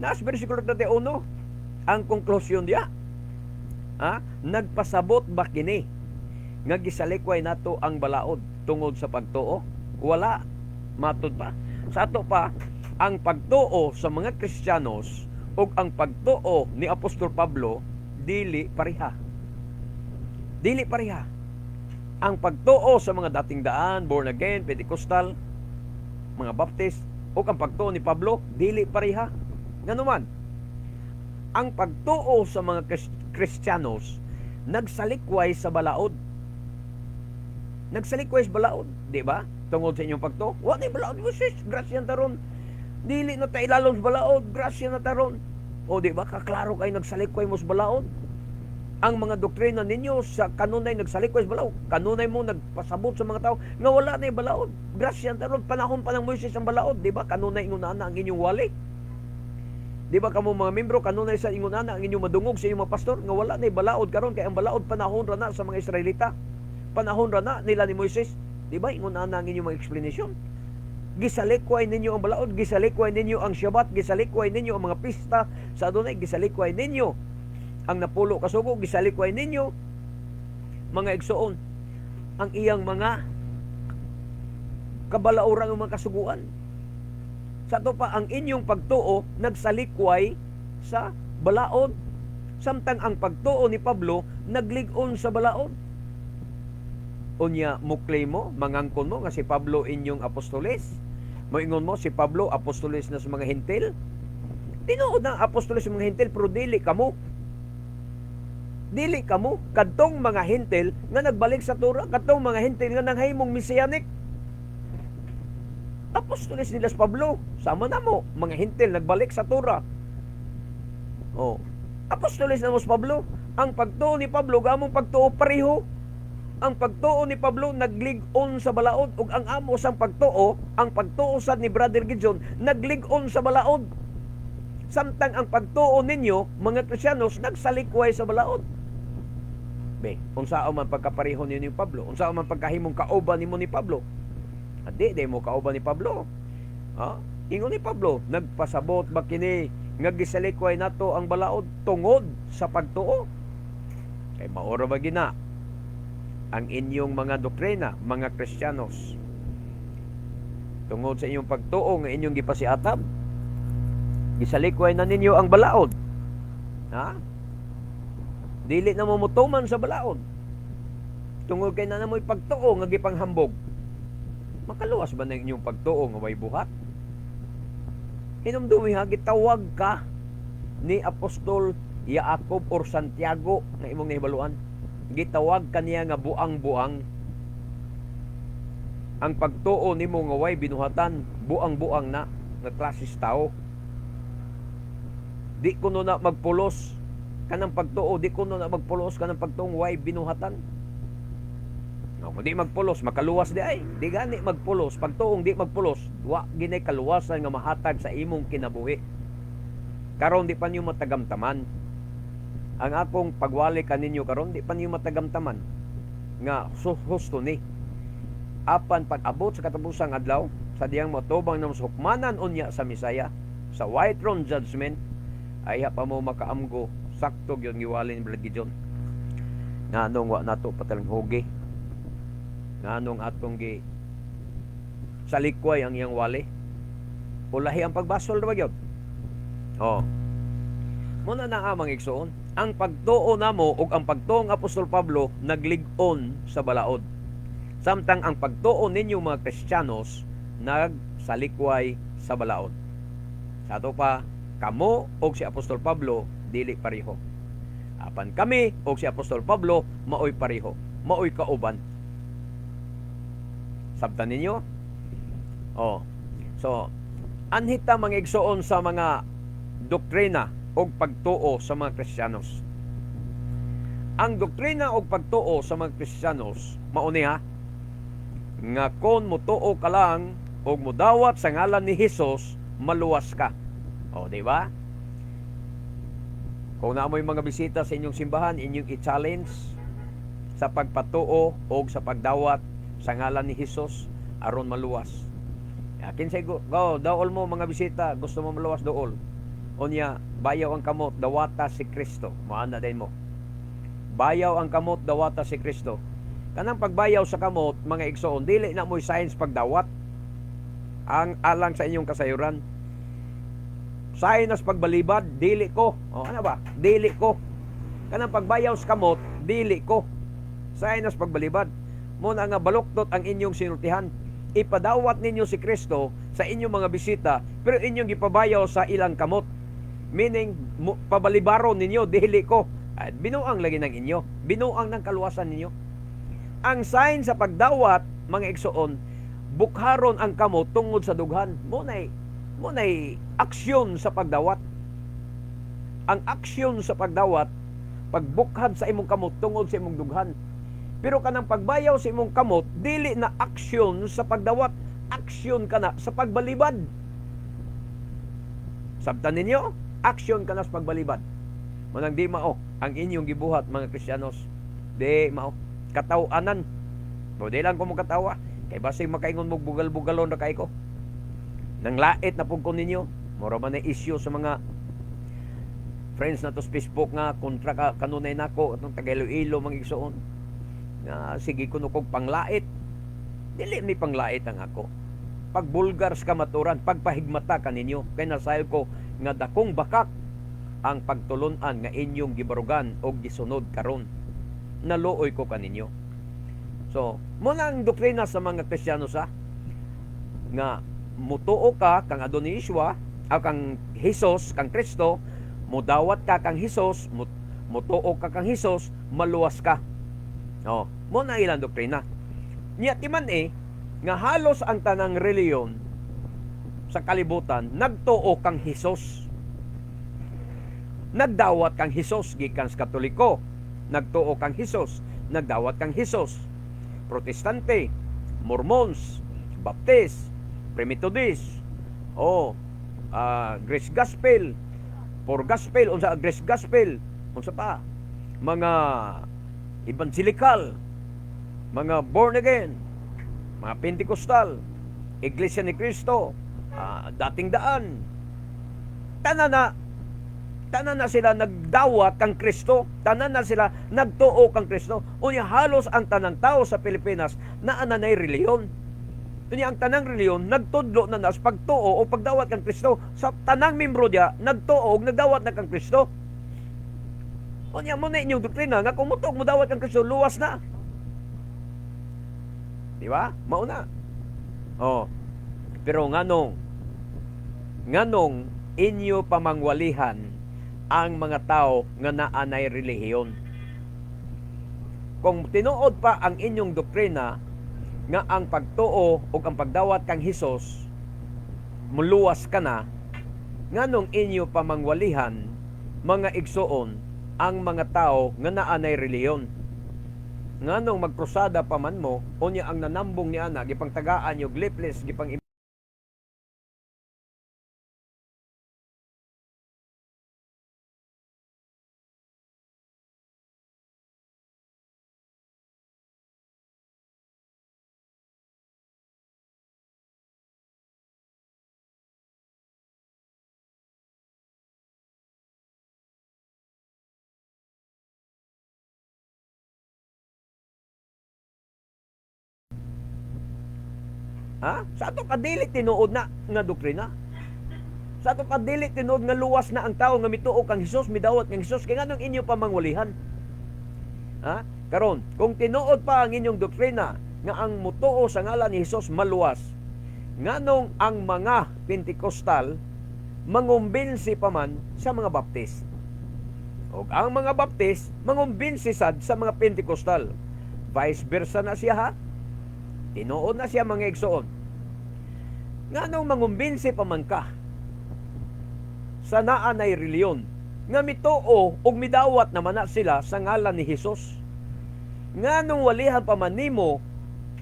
Nas bersikulo 31. Ang konklusyon diya. Nagpasabot ba kini nga gisalikway nato ang balaod tungod sa pagtuo? Wala, matud pa. Sa ato pa, ang pagtuo sa mga Kristiyanos ug ang pagtuo ni Apostol Pablo dili pareha. Dili pareha. Ang pagtuo sa mga dating daan, born again, Pentecostal, mga Baptist, ug ang pagtuo ni Pablo dili pareha. Nganuman, ang pagtuo sa mga Kristiyanos nagsalikway sa balaod. Nagsalikway sa balaod, di ba? Tungod sa inyong pagtuo, wa na balaod mo sis, grasya na taron. Dili na tayo lalong sa balaod, grasya na taron. O di ba, kaklaro kayo nagsalikway mo sa balaod. Ang mga doktrina ninyo sa kanunay nagsalikway sa balaod. Kanunay mo nagpasabot sa mga tao nga wala na yung balaod. Grasya na taron, panahon pa ng Moises ang balaod, di ba? Kanunay ingunana ang inyong wali. Di ba kamo mga membro, kanunay sa ingunana ang inyong madungog sa inyong mga pastor nga wala na yung balaod karon kay ang balaod panahon ra na sa mga Israelita. Panahon ra na nila ni Moises. Di ba ingunana ang inyong mga explanation? Gisalikway ninyo ang balaod, gisalikway ninyo ang Shabbat, gisalikway ninyo ang mga pista sa Adonai, gisalikway ninyo ang napulo kasugo, gisalikway ninyo mga igsoon ang iyang mga kabalauran o mga kasuguan. Sa to pa ang inyong pagtuo nagsalikway sa balaod, samtang ang pagtuo ni Pablo naglig-on sa balaod. Unya mo-claim mo, mangangkon mo nga si Pablo inyong apostoles. Moingon mo si Pablo apostoles na sa mga hentil. Tinuod ng apostoles sa mga hentil pero dili kamo. Dili kamo kadtong mga hentil nga nagbalik sa Torah, kadtong mga hentil nga nanghimong messianic. Apostoles nila sa Pablo, sama na mo, mga hentil nagbalik sa Torah. Apostoles na mo sa Pablo. Ang pagtuo ni Pablo gamong pagtuo pareho. Ang pagtuo ni Pablo naglig-on sa balaod ug ang amo sang pagtuo, ang pagtuo sad ni Brother Gideon naglig-on sa balaod. Samtang ang pagtuo ninyo mga Kristiyanos nagsalikway sa balaod. Be, unsao man pagkapareho ninyo ni Pablo? Unsao man pagkahimong kauban nimo ni Pablo? Di mo kauban ni Pablo. Ingon ni Pablo, nagpasabot ba kini nga gisalikway nato ang balaod tungod sa pagtuo? Kay maoro ba gina ang inyong mga doktrina, mga Kristiyanos, tungod sa inyong pagtuo nga inyong gipasiatab? Gisalikway na ninyo ang balaod. Dili na mo mutuman sa balaod. Tungod kay na mo'y pagtuo nga gipanghambog. Makaluwas ba ng inyong pagtuo nga way buhat? Hinumdumi ha, gitawag ka ni Apostol Jacob or Santiago na imong nahibaluan. Gitawag kaniya nga buang-buang. Ang pagtuo nimo nga way binuhatan, buang-buang na nga klases tao. Di kuno na magpulos kanang pagtuo, di kuno na magpulos kanang pagtuong way binuhatan. Kung di magpulos, makaluwas di ay. Di gani magpulos, pagtuong di magpulos, wa ginay kaluwasan nga mahatag sa imong kinabuhi. Karon di pa niyo matagamtaman. Ang akong pagwali kaninyo karon di pa niyo matagamtaman nga husto ni. Apan pag-abot sa katapusang adlaw, sa diyang matubang ng hukmanan unya sa Misaya, sa white throne judgment, ay pa mo makaamgo sakto gyud giwali ni Brother Gideon. Nganong wa nato patalang hugi. Nganong atong gi salikway ang iyang wali. Ulahi ang pagbasol ra gyud. Muna na amang igsoon, ang pagtuo namo ug ang pagtuo ng Apostol Pablo naglig-on sa balaod. Samtang ang pagtuo ninyo mga Kristiyanos sa likway sa balaod. Sa ato pa, kamo og si Apostol Pablo dili pareho. Apan kami og si Apostol Pablo maoy pareho, maoy kauban. Sabtan ninyo? Oh. So, anhita mga igsoon sa mga doktrina o pagtuo sa mga Kristiyanos. Ang doktrina o pagtuo sa mga Kristiyanos, mauniha, nga kon mutuo ka lang o mudawat sa ngalan ni Hesus, maluwas ka. O, di ba? Kung naamoy mga bisita sa inyong simbahan, inyong i-challenge sa pagpatuo o sa pagdawat sa ngalan ni Hesus, aron maluwas. Kinsay go, daol mo mga bisita, gusto mo maluwas dool. Unya, bayaw ang kamot, dawata si Kristo. Maana din mo. Bayaw ang kamot, dawata si Kristo. Kanang pagbayaw sa kamot, mga igsoon, dili na mo'y science pagdawat. Ang alang sa inyong kasayuran. Science pagbalibad, dili ko. O ano ba? Dili ko. Kanang pagbayaw sa kamot, dili ko. Science pagbalibad. Muna nga baluktot ang inyong sinultihan. Ipadawat ninyo si Kristo sa inyong mga bisita, pero inyong ipabayaw sa ilang kamot. Meaning, pabalibaron ninyo, dili ko. At binuang lagi ng inyo. Binuang ng kaluwasan ninyo. Ang sign sa pagdawat, mga igsoon, bukharon ang kamot tungod sa dughan. Munay aksyon sa pagdawat. Ang aksyon sa pagdawat, pagbukhad sa imong kamot tungod sa imong dughan. Pero kanang pagbayaw sa imong kamot, dili na aksyon sa pagdawat, aksyon ka na sa pagbalibad. Sabtan ninyo, aksyon ka na sa pagbalibad. Manang di mao ang inyong gibuhat mga Kristiyanos. Di mao katawanan. O di lang ko mo katawa. Kay basig makaingon mo bugal-bugalon na kay ko. Nang lait na pugkon ninyo. Mura man na issue sa mga friends na to sa Facebook nga kontra ka kanunay nako atong Tagailo-ilo mga igsoon. Nga sige kuno kog panglait. Dili mi panglait ang ako. Pagbulgar sa kamaturan, pagpahigmata kaninyo. Kay nasayo ko nga dakong bakak ang pagtulunan nga inyong gibarugan o gisunod karon. Naluoy ko kaninyo. So, muna ang doktrina sa mga Kristiyano nga mutuo ka kang Adon ni Yeshua o kang Hesus, kang Kristo, mudawat ka kang Hesus, mutuo ka kang Hesus, maluwas ka. Oh, muna ilang doktrina. Niya timan nga halos ang tanang reliyon sa kalibutan nagtuo kang Hesus. Nagdawat kang Hesus gikan sa Katoliko, nagtuo kang Hesus, nagdawat kang Hesus. Protestante, Mormons, Baptist, Methodist, Grace Gospel, For Gospel, unsa Grace Gospel, unsa pa, mga Evangelical, mga Born Again, mga Pentecostal, Iglesia ni Cristo, Dating Daan, tanan na sila nagdawat kang Kristo, tanan na sila nagtuo kang Kristo. Unya halos ang tanang tao sa Pilipinas na ananay reliyon. Unya ang tanang reliyon nagtudlo na nas pagtuo o pagdawat kang Kristo. Sa tanang membro dia nagtuo o nagdawat na kang Kristo. Unya mo na inyong doktrina nga kung mutuog mo dawat kang Kristo, luwas na. Di ba? Mauna. Pero nganong inyo pamangwalihan ang mga tao nga naanay relihiyon. Kung tinuod pa ang inyong doktrina nga ang pagtuo o ang pagdawat kang Hesus muluwas ka na, nganong inyo pamangwalihan mga igsoon ang mga tao nga naanay relihiyon. Nganong magkrusada pa man mo, unya ang nanambong ni ana gipangtagaan yung leaflets gipang sa ato kadili tinuod na nga doktrina. Sa ato kadili tinuod nga luwas na ang tao nga mituo kang Hesus, midawat kang Hesus, kay nganong inyo pamangwalihan. Karon, kung tinuod pa ang inyong doktrina nga ang mutuo sa ngalan ni Hesus maluwas, nganong ang mga Pentecostal mangumbinsi pa man sa mga Baptist. O ang mga Baptist mangumbinsi sad sa mga Pentecostal. Vice versa na siya ha. Tinuod na siya mga igsoon. Nganong mangumbinsi pa man ka sa naanay reliyon nga mituo og midawat naman na sila sa ngalan ni Hesus. Nganong walihan pa man nimo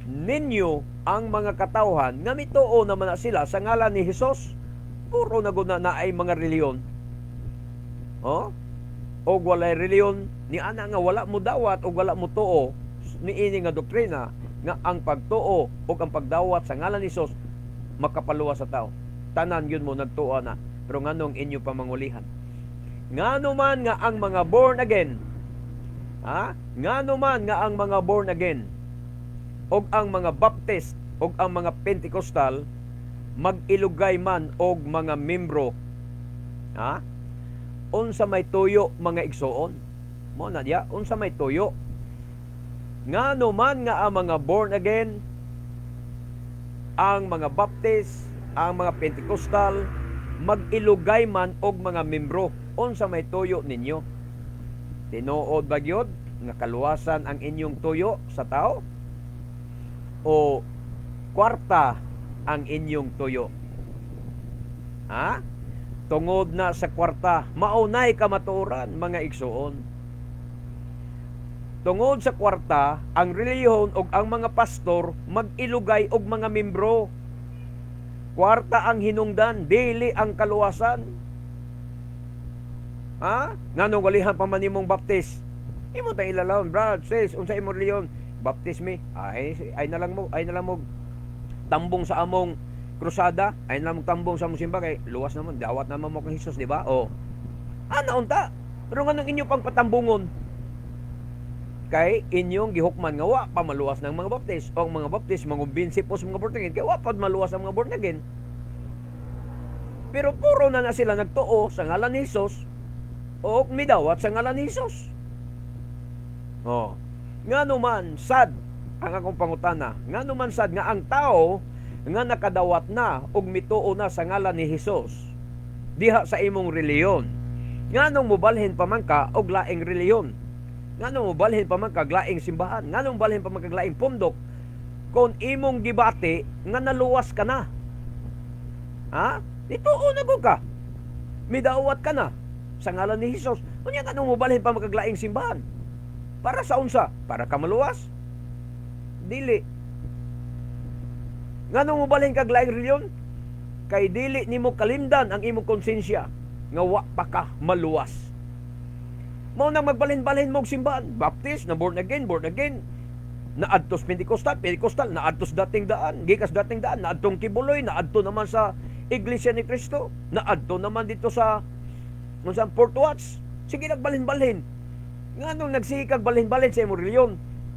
ninyo ang mga katawhan nga mituo naman na sila sa ngalan ni Hesus. Puro na guna na ay mga reliyon. O walay reliyon ni ana nga wala mo dawat o wala mo tuo niini nga doktrina nga ang pagtuo o ang pagdawat sa ngalan ni Hesus makapaluwas sa tao. Tanan yun mo nagtuo na. Pero nganong inyo pamangulihan? Ngano man nga ang mga born again, ngano man nga ang mga born again og ang mga Baptist og ang mga Pentecostal mag-ilugay man og mga membro, unsa may tuyo mga igsoon mo na diya, unsa may tuyo. Ngano man nga ang mga born again, ang mga Baptist, ang mga Pentecostal mag-ilugay man og mga membro, unsa may tuyo ninyo? Tinuod ba gyud nga kaluwasan ang inyong tuyo sa tao o kwarta ang inyong tuyo? Tungod na sa kwarta, maunay ka matuoran mga igsoon. Tungod sa kwarta, ang reliyon og ang mga pastor mag-ilugay og mga membro. Kwarta ang hinungdan, dili ang kaluwasan. Nganong walihan pa man nimong Baptist? Imo ta ilalawon, brad, sis, unsa imong reliyon? Baptist me. Ay na lang mo tambong sa among krusada, ay na lang mo tambong sa among simba kay luwas naman, dawat naman mo kang Hesus, di ba? Unta? Pero nganong inyo pang patambungon? Kay inyong gihukman nga wa pa maluwas ng mga Baptist o ang mga Baptist mangumbinsi po sa mga born again kay wa pa maluwas ang mga born again. Pero puro na sila nagtuo sa ngalan ni Hesus o midawat sa ngalan ni Hesus. Ngano man sad ang akong pangutana, ngano man sad nga ang tao nga nakadawat na og mituo na sa ngalan ni Hesus diha sa imong reliyon, nganong mobalhin pa man ka og laing reliyon? Nganong mobalhin pa man kag laing simbahan? Nganong mobalhin pa man kag laing pundok kung imong gibati nga naluwas ka na? Dituo na gud ka. Midawat ka na sa ngalan ni Hesus. Unya nganong mobalhin pa man kag laing simbahan? Para sa unsa? Para ka maluwas? Dili. Nganong mobalhin kag laing reliyon? Kay dili nimo kalimdan ang imong konsensya nga wa pa ka maluwas. Mao nang magbalhin-balhin mo og simbahan, Baptist na born again, na adtos Pentecostal, na adtos dating daan, gikas dating daan, na adtong Kibuloy, na adto naman sa Iglesia ni Cristo, na adto naman dito sa Fort Watts. Sige nagbalhin-balhin. Nganong nagsikag balhin-balhin sa imong reliyon?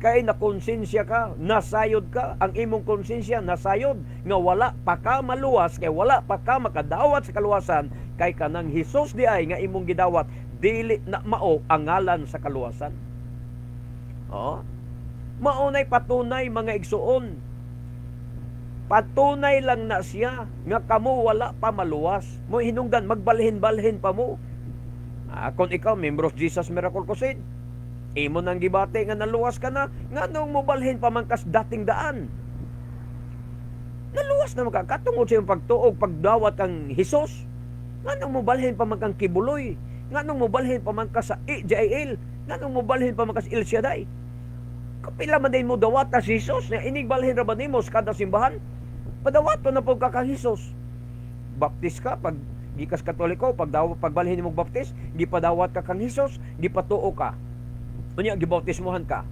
Kay nakonsensya ka, nasayod ka, ang imong konsensya nasayod nga wala pa ka maluwas, kay wala pa ka makadawat sa kaluwasan, kay kanang Hesus di ay nga imong gidawat dili na mao ang ngalan sa kaluwasan. Maunay patunay mga igsuon. Patunay lang na siya nga kamo wala pa maluwas. Mo hinungdan magbalhin-balhin pa mo. Kung ikaw membros Jesus Miracle Crusade, imo nang gibati nga naluwas ka na, nganong mo balhin pa man kas dating daan? Naluwas na makakatungod sa iyong pagtuog pagdawat kang Hesus. Nganong mo balhin pa man kang Kibuloy? Nganong mo balhin pa man ka sa Jael? Nganong mo balhin pa man ka sa El Shaddai? Kapila man din mo dawat na si Hesus na inigbalhin ra ba nimo sa kada simbahan? Padawat to na po ka kang Hesus. Baptist ka, pag gikas Katoliko, pagbalhin mo Baptist, gipadawat ka kang Hesus, gipatuo ka. Unya gibautismohan ka.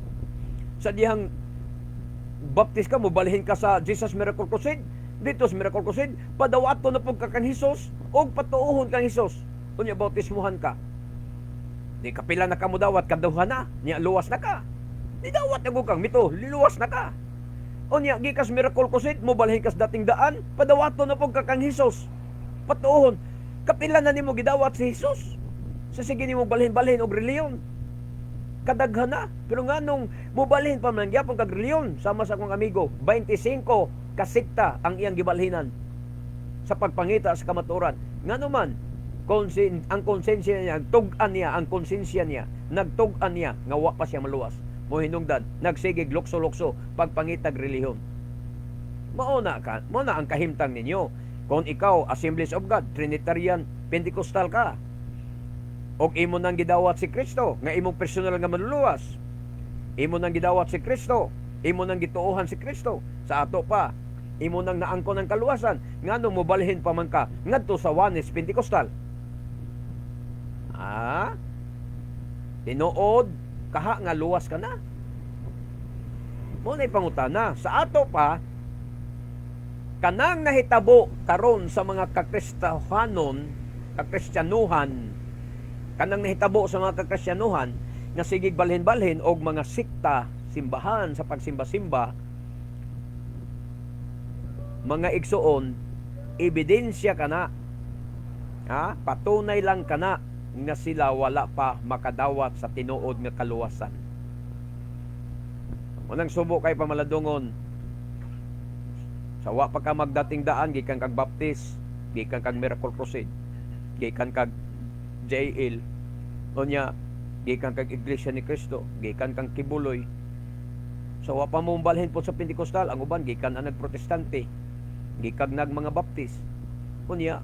Sa dihang Baptist ka, mo balhin ka sa Jesus Miracle Crusade, dito sa Miracle Crusade, padawat to na po ka kang Hesus, o patuuhon kang Hesus. Unya bautismohan ka. Di kapila na ka mo dawat, kaduhan na, niya luwas na ka. Di dawat na kang mito, liluwas na ka. Unya gikas Miracle Crusade, mo balhin kas dating daan, padawat to na po ka kang Hesus. Patuuhon, kapila na nimo gidawat si Hesus. Sa sige nimo balhin-balhin og reliyon. Kadaghan na. Pero nga nung mubalhin pa man gyapon kag reliyon sama sa akong amigo, 25 kasikta ang iyang gibalhinan sa pagpangita sa kamaturan. Nganuman ang konsensya niya, tug-an niya, ang konsensya niya, nagtug-an niya nga wa pa siya maluwas. Mo hinungdan, nagsigig lukso-lukso pagpangitag relihiyon. Mao na ang kahimtang ninyo. Kung ikaw Assemblies of God, Trinitarian, Pentecostal ka, og imo nang gidawat si Kristo nga imong personal nga manluluwas, imo nang gidawat si Kristo, imo nang gituohan si Kristo, sa ato pa imo nang naangkon ang kaluwasan, ngano mo balhin pa man ka ngadto sa Juanes Pentecostal? Tinuod kaha nga luwas ka na. Mo nay pangutana sa ato pa, kanang nahitabo karon sa mga kakristyanuhan, kanang nahitabo sa mga kakristyanuhan nga sigig balhin-balhin og mga sikta, simbahan sa pagsimba-simba, mga igsuon, ebidensya kana, patunay lang kana nga sila wala pa makadawat sa tinuod nga kaluwasan. Unang subo kay pamaladungon, sa wa pa ka magdating daan, gikan kag baptist, gikan kag miracle crusade, gikan kag JL, unya gikan kag Iglesia ni Cristo, gikan kang Kibuloy. So wa pa mo balhin po sa Pentecostal, ang uban gikan ang nagprotestante, gikag nag mga baptist. Unya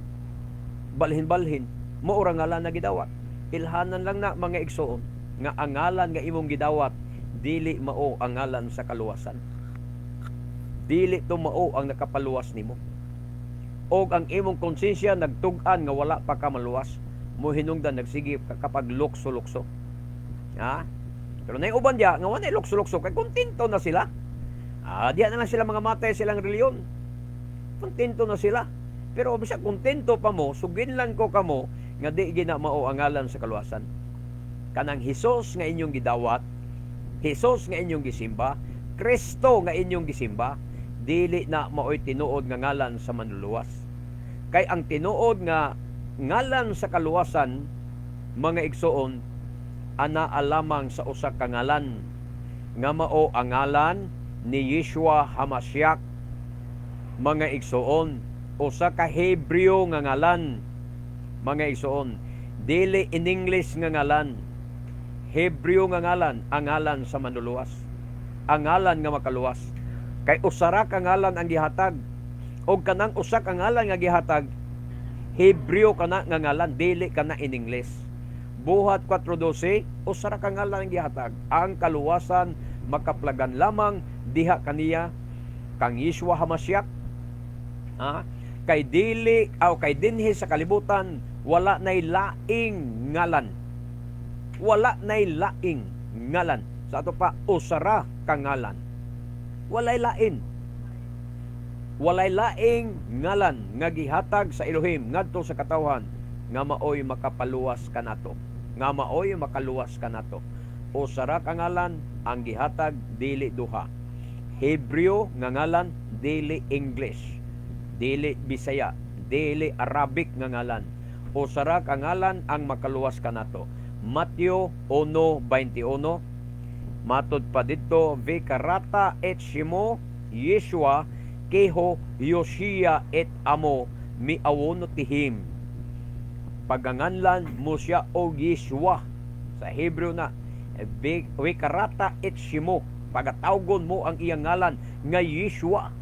balhin-balhin mo ora ngalan na gidawat. Ilhanan lang na mga igsoon nga ang ngalan nga imong gidawat dili mao ang ngalan sa kaluwasan. Dili to mao ang nakapaluwas nimo. Og ang imong konsensya nagtug-an nga wala pa ka maluwas, mo hinungdan nagsige kapag lukso-lukso. Pero nay uban dia nga wala lukso-lukso kay kontento na sila. Diya na lang sila mga matay silang reliyon. Kontento na sila. Pero bisag kontento pa mo, sugin lang ko kamo nga di gina mao ang ngalan sa kaluwasan. Kanang Hesus nga inyong gidawat, Hesus nga inyong gisimba, Kristo nga inyong gisimba, dili na maoy tinuod nga ngalan sa manluluwas. Kay ang tinuod nga ngalan sa kaluwasan, mga igsoon, ana alamang sa usa ka ngalan nga mao ang ngalan ni Yeshua HaMashiach. Mga igsoon, usa ka Hebreo nga ngalan, mga igsoon, dili in English nga ngalan, Hebreo nga ngalan, ang ngalan sa manluluwas, ang ngalan nga makaluwas. Kay usara ka ngalan ang gihatag, o kanang usa ka ngalan nga gihatag, Hebreo kana nga ngalan, dili kana in English. Buhat 4:12, usara ka ngalan ang gihatag, ang kaluwasan makaplagan lamang diha kaniya kang Yeshua HaMashiach. Kay dili kay dinhi sa kalibutan wala nay laing ngalan. Wala nay laing ngalan. Sa ato pa usara ka ngalan. Walay lain. Walay laing ngalan nga gihatag sa Elohim ngadto sa katawhan nga maoy makapaluwas kanato. Nga maoy makaluwas kanato. Usara ka ngalan ang gihatag, dili duha. Hebreo nga ngalan, dili English. Dili Bisaya, dili Arabic nga ngalan. Usara ka ngalan ang makaluwas kanato. Mateo 1:21. Matod pa dito, Vikarata et Shimo Yeshua keho Yoshia et amo miawono tihim. Paganganlan mo siya og Yeshua. Sa Hebreo na, Vikarata et Shimo. Pagatawgon mo ang iyang ngalan nga Yeshua.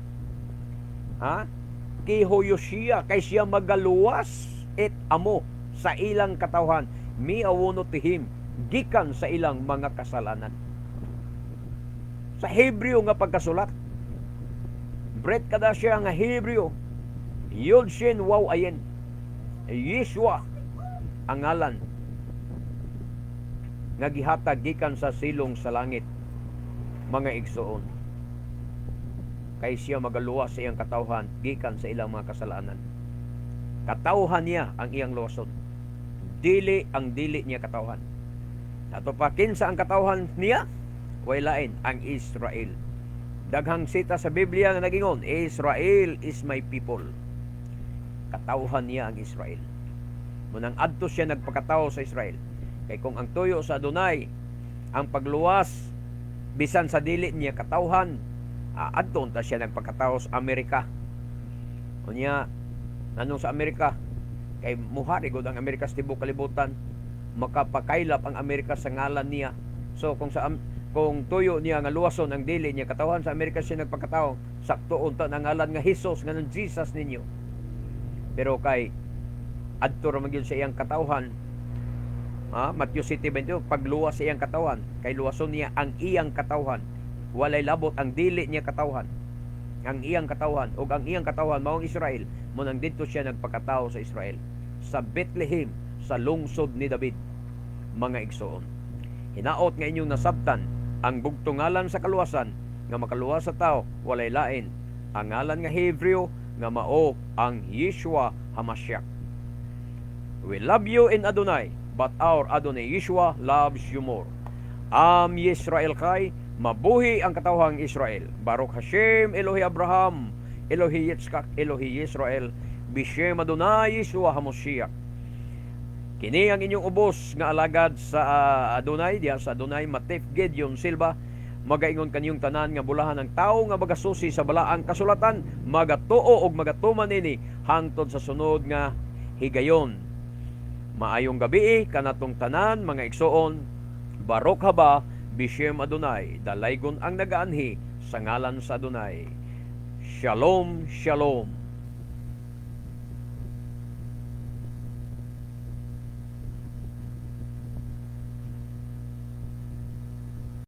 Keho Yoshia, kay siya magaluwas et amo sa ilang katawhan miawono tihim gikan sa ilang mga kasalanan. Sa Hebreo nga pagkasulat, Bret kada siya nga Hebreo, Yod Shin Waw Ayen, Yeshua ang ngalan nga gihatag gikan sa silong sa langit, mga igsoon. Kay siya magaluwas sa iyang katawhan gikan sa ilang mga kasalanan. Katawhan niya ang iyang luwason, dili ang dili niya katawhan. Ato pa kinsa ang katawhan niya? Way lain ang Israel. Daghang sita sa Biblia nga nagingon, Israel is my people. Katawhan niya ang Israel. Munang adto siya nagpakatawo sa Israel. Kay kung ang tuyo sa Adonai ang pagluwas bisan sa dili niya katawhan, adton ta siya nagpakatao sa Amerika. Unya nanong sa Amerika kay muhari gud ang Amerika sa tibuok kalibutan, makapakaylap ang Amerika sa ngalan niya. So kung tuyo niya nga luwason ang dili niya katawan sa Amerika siya nagpakatao, sakto unta ang ngalan nga Hesus nga ng Jesus ninyo. Pero kay adto ra man gyud sa iyang katawhan, Matthew 7:22, pagluwas sa iyang katawan, kay luwason niya ang iyang katawhan. Walay labot ang dili niya katawhan. Ang iyang katawhan ug ang iyang katawhan maong Israel, mo nang didto siya nagpakatao sa Israel, sa Bethlehem, sa lungsod ni David. Mga igsoon, hinaot nga inyong nasabtan ang bugtong ngalan sa kaluwasan nga makaluwas sa tao, walay lain ang ngalan nga Hebreo nga mao ang Yeshua HaMashiach. We love you in Adonai, but our Adonai Yeshua loves you more. Am Yisrael kay, mabuhi ang katawhang Israel. Baruch Hashem Elohi Abraham, Elohi Yitzchak, Elohi Yisrael, Bishem Adonai Yeshua HaMashiach. Kini ang inyong ubos nga alagad sa Adonai, diya sa Adonai, Matif Gideon Silva. Magaingon kanyong tanan nga bulahan ng tao nga magasusi sa balaang kasulatan, magatuo og magatuman nini hangtod sa sunod nga higayon. Maayong gabi kanatong tanan mga igsoon. Baruch haba Bishem Adonai, dalaygon ang nagaanhi sa ngalan sa Adonai. Shalom, shalom.